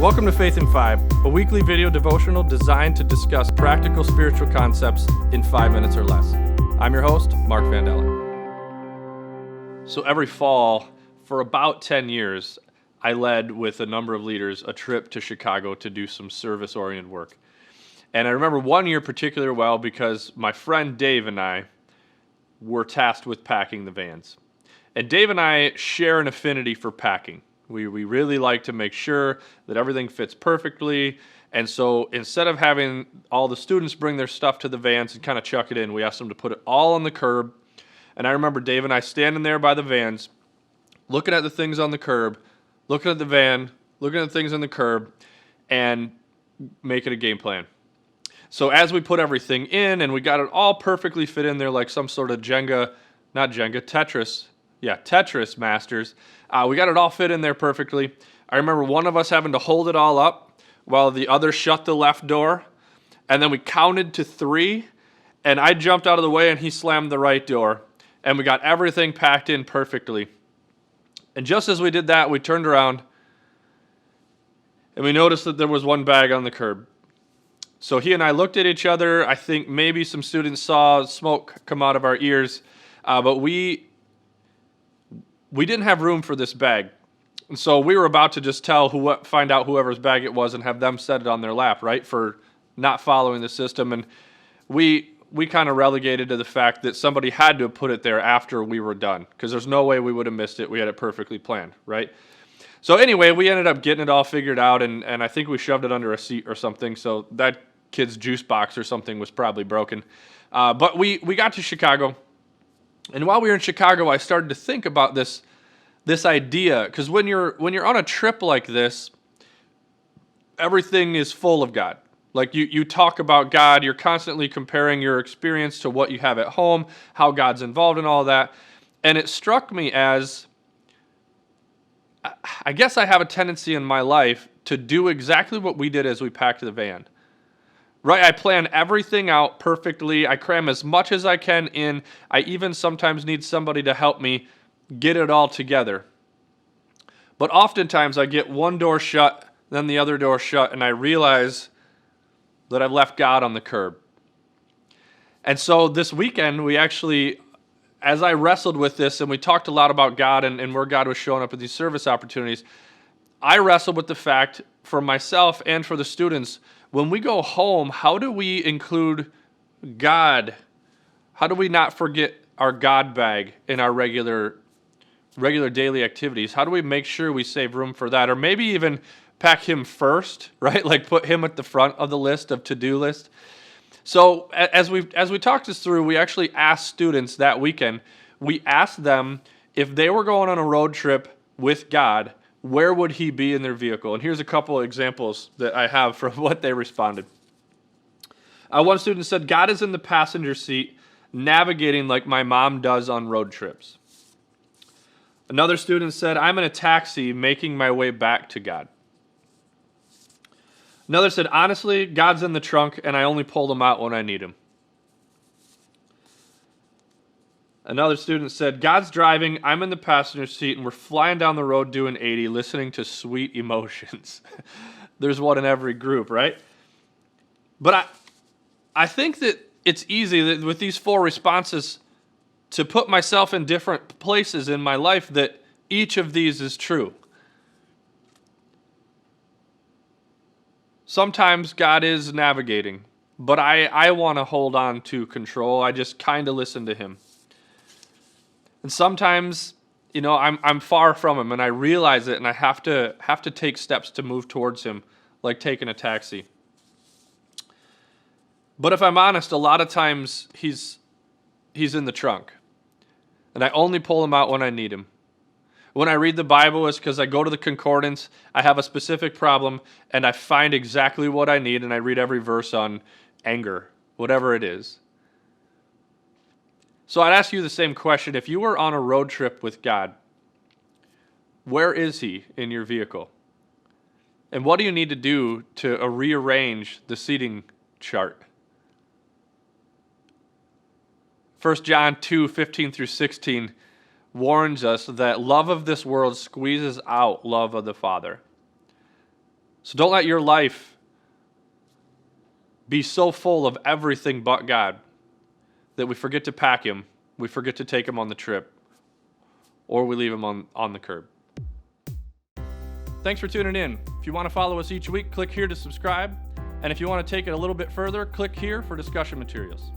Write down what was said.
Welcome to Faith in 5, a weekly video devotional designed to discuss practical spiritual concepts in 5 minutes or less. I'm your host, Mark Vandella. So every fall, for about 10 years, I led with a number of leaders a trip to Chicago to do some service-oriented work. And I remember one year particularly well because my friend Dave and I were tasked with packing the vans. And Dave and I share an affinity for packing. We really like to make sure that everything fits perfectly. And so instead of having all the students bring their stuff to the vans and kind of chuck it in, we asked them to put it all on the curb. And I remember Dave and I standing there by the vans, looking at the things on the curb, looking at the van, looking at the things on the curb, and making a game plan. So as we put everything in and we got it all perfectly fit in there like some sort of Tetris masters, we got it all fit in there perfectly. I remember one of us having to hold it all up while the other shut the left door, and then we counted to 3, and I jumped out of the way and he slammed the right door, and we got everything packed in perfectly. And just as we did that, we turned around and we noticed that there was one bag on the curb. So he and I looked at each other. I think maybe some students saw smoke come out of our ears, but we didn't have room for this bag. And so we were about to just find out whoever's bag it was and have them set it on their lap, right, for not following the system. And we kind of relegated to the fact that somebody had to have put it there after we were done, because there's no way we would have missed it. We had it perfectly planned, right? So anyway, we ended up getting it all figured out, and I think we shoved it under a seat or something, so that kid's juice box or something was probably broken. But we got to Chicago, and while we were in Chicago, I started to think about this idea, because when you're on a trip like this, everything is full of God. Like you talk about God, you're constantly comparing your experience to what you have at home, how God's involved in all that. And it struck me as, I guess I have a tendency in my life to do exactly what we did as we packed the van. Right, I plan everything out perfectly. I cram as much as I can in. I even sometimes need somebody to help me get it all together. But oftentimes I get one door shut, then the other door shut, and I realize that I've left God on the curb. And so this weekend, we actually, as I wrestled with this, and we talked a lot about God and where God was showing up at these service opportunities, I wrestled with the fact for myself and for the students, when we go home, how do we include God? How do we not forget our God bag in our regular daily activities? How do we make sure we save room for that? Or maybe even pack him first, right? Like put him at the front of the list of to-do list. So as we talked this through, we actually asked students that weekend, we asked them if they were going on a road trip with God, where would he be in their vehicle? And here's a couple of examples that I have from what they responded. One student said, God is in the passenger seat, navigating like my mom does on road trips. Another student said, I'm in a taxi making my way back to God. Another said, honestly, God's in the trunk and I only pull him out when I need him. Another student said, God's driving, I'm in the passenger seat, and we're flying down the road doing 80, listening to Sweet Emotions. There's one in every group, right? But I think that it's easy that with these 4 responses to put myself in different places in my life that each of these is true. Sometimes God is navigating, but I want to hold on to control. I just kind of listen to him. And sometimes, I'm far from him, and I realize it, and I have to take steps to move towards him, like taking a taxi. But if I'm honest, a lot of times he's in the trunk, and I only pull him out when I need him. When I read the Bible, it's because I go to the concordance, I have a specific problem, and I find exactly what I need, and I read every verse on anger, whatever it is. So I'd ask you the same question. If you were on a road trip with God, where is he in your vehicle? And what do you need to do to rearrange the seating chart? 1 John 2:15-16 warns us that love of this world squeezes out love of the Father. So don't let your life be so full of everything but God that we forget to pack him, we forget to take him on the trip, or we leave him on the curb. Thanks for tuning in. If you want to follow us each week, click here to subscribe. And if you want to take it a little bit further, click here for discussion materials.